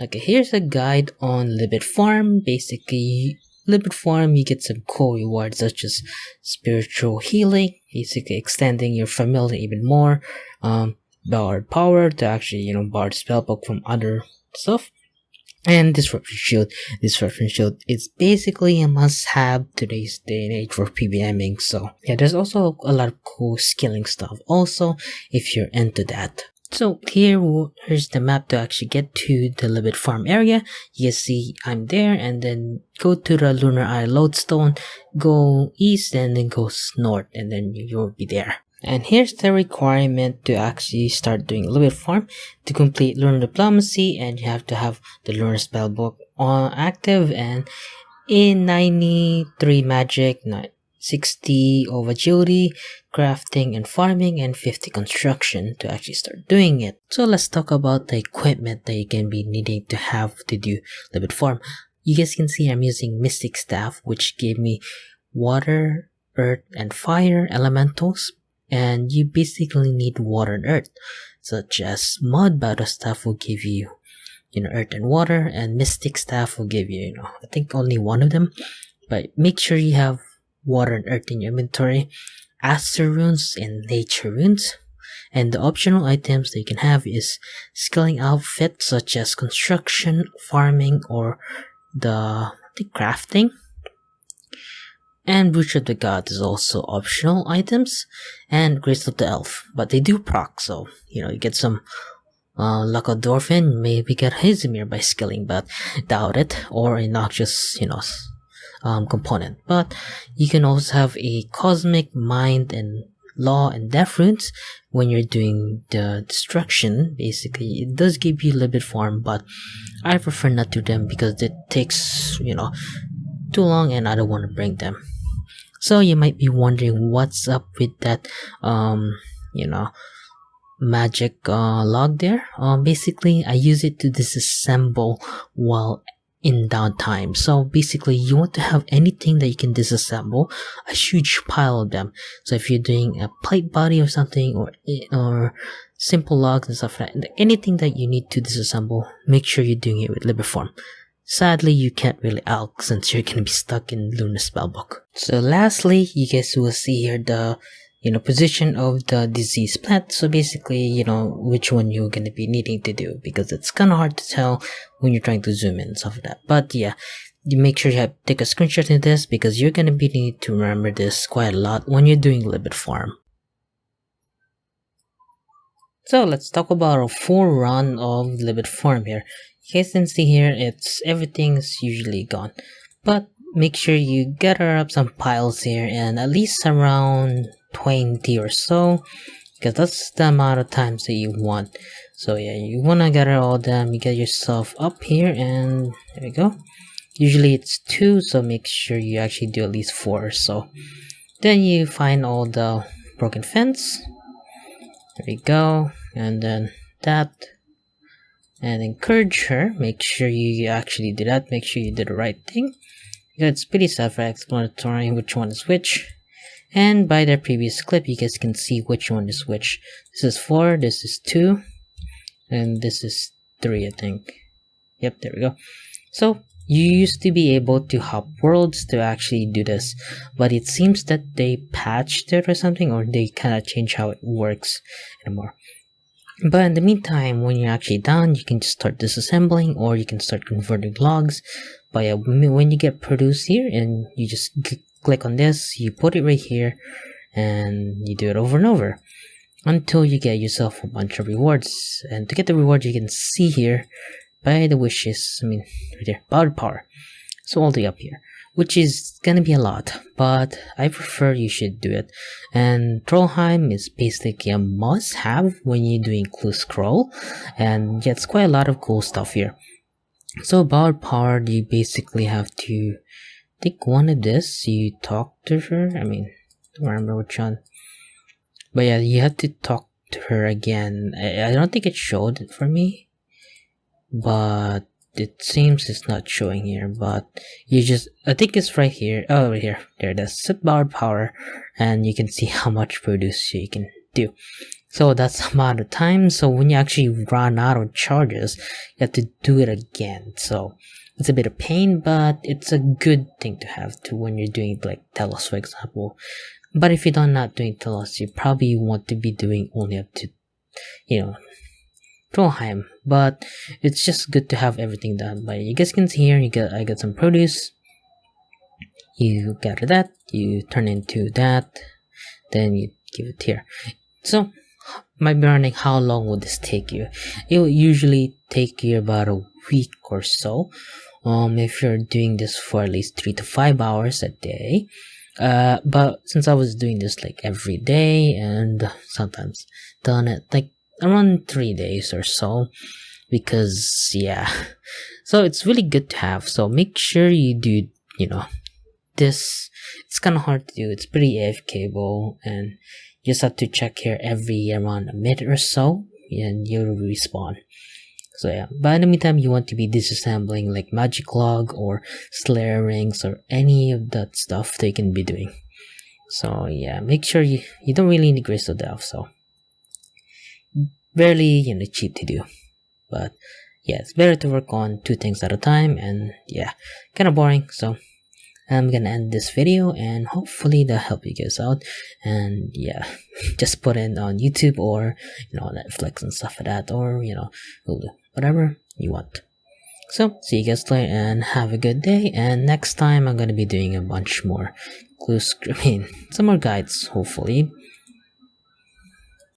Okay, here's a guide on Livid Farm. Basically, Livid Farm, you get some cool rewards such as spiritual healing, basically extending your familiar even more, borrowed power to actually, borrow spellbook from other stuff, and Disruption Shield. Disruption Shield is basically a must-have today's day and age for PBMing. So yeah, there's also a lot of cool skilling stuff also if you're into that. So here's the map to actually get to the Livid Farm area. You see I'm there, and then go to the Lunar Eye Lodestone, go east and then go north, and then you'll be there. And here's the requirement to actually start doing Livid Farm. To complete Lunar Diplomacy, and you have to have the Lunar Spellbook active, and in 93 Magic, 60 of Agility, Crafting and Farming, and 50 Construction to actually start doing it. So let's talk about the equipment that you can be needing to have to do Livid Farm. You guys can see I'm using Mystic Staff, which gave me Water, Earth, and Fire Elementals. And you basically need water and earth, such as Mud Battle Staff will give you, earth and water, and Mystic Staff will give you, I think only one of them, but make sure you have water and earth in your inventory, Aster Runes and Nature Runes. And the optional items that you can have is skilling outfits such as Construction, Farming, or the Crafting. And Brooch of the God is also optional items, and Grace of the Elf, but they do proc, so you get some luck of Dorfin, maybe get Hazimir by skilling, but doubt it, or a noxious component. But you can also have a Cosmic, Mind, and Law and Death runes when you're doing the destruction. Basically, it does give you Livid Farm, but I prefer not to do them because it takes too long, and I don't want to bring them. So you might be wondering what's up with that magic log there. Basically I use it to disassemble while in downtime. So basically you want to have anything that you can disassemble, a huge pile of them. So if you're doing a plate body or something, or simple logs and stuff like that, anything that you need to disassemble, make sure you're doing it with Livid Farm. Sadly, you can't really alch since you're gonna be stuck in Lunar Spellbook. So lastly, you guys will see here the position of the disease plant. So basically, which one you're gonna be needing to do, because it's kinda hard to tell when you're trying to zoom in and stuff like that. But yeah, you make sure you take a screenshot of this, because you're gonna be needing to remember this quite a lot when you're doing Livid Farm. So let's talk about a full run of Livid Farm here. You guys can see here, everything's usually gone, but make sure you gather up some piles here, and at least around 20 or so, because that's the amount of times that you want. So yeah, you want to gather all of them. You get yourself up here, and there we go. Usually it's 2, so make sure you actually do at least 4 or so. Then you find all the broken fence. There we go, and then that. And encourage her. Make sure you actually do that. Make sure you did the right thing. Because it's pretty self-explanatory which one is which. And by the previous clip, you guys can see which one is which. This is 4, this is 2, and this is 3, I think. Yep, there we go. So, you used to be able to hop worlds to actually do this, but it seems that they patched it or something, or they kind of changed how it works anymore. But in the meantime, when you're actually done, you can just start disassembling, or you can start converting logs. But yeah, when you get produce here, and you just click on this, you put it right here, and you do it over and over until you get yourself a bunch of rewards. And to get the rewards, you can see here by the wishes, right there, Borrowed Power. So all the way up here, which is gonna be a lot, but I prefer you should do it. And Trollheim is basically a must-have when you're doing Clue Scroll, and yeah, it's quite a lot of cool stuff here. So Borrowed Power, you basically have to take one of this, you talk to her, don't remember which one, but yeah, you have to talk to her again. I don't think it showed it for me, but it seems it's not showing here, but I think it's right here. Oh, right here. There it is. Set Borrowed Power, and you can see how much produce you can do. So that's the amount of time. So when you actually run out of charges, you have to do it again. So it's a bit of pain, but it's a good thing to have to when you're doing like telos, for example. But if you're not doing telos, you probably want to be doing only up to, Trollheim. But it's just good to have everything done. But you guys can see here, I got some produce. You gather that, you turn into that, then you give it here. So might be wondering how long would this take you. It will usually take you about a week or so, if you're doing this for at least 3 to 5 hours a day. But since I was doing this like every day and sometimes done it like around 3 days or so, because yeah, so it's really good to have. So make sure you do, this. It's kind of hard to do. It's pretty AFKable, and you just have to check here every around a minute or so, and you'll respawn. So yeah, but in the meantime, you want to be disassembling like magic log or slayer rings or any of that stuff they can be doing. So yeah, make sure you don't really need Crystal Delve, so barely cheap to do. But yeah, it's better to work on 2 things at a time, and yeah, kind of boring. So I'm gonna end this video, and hopefully that'll help you guys out. And yeah, just put it on YouTube or Netflix and stuff like that, or Hulu, whatever you want. So see you guys later, and have a good day. And next time I'm gonna be doing a bunch more clues, some more guides hopefully,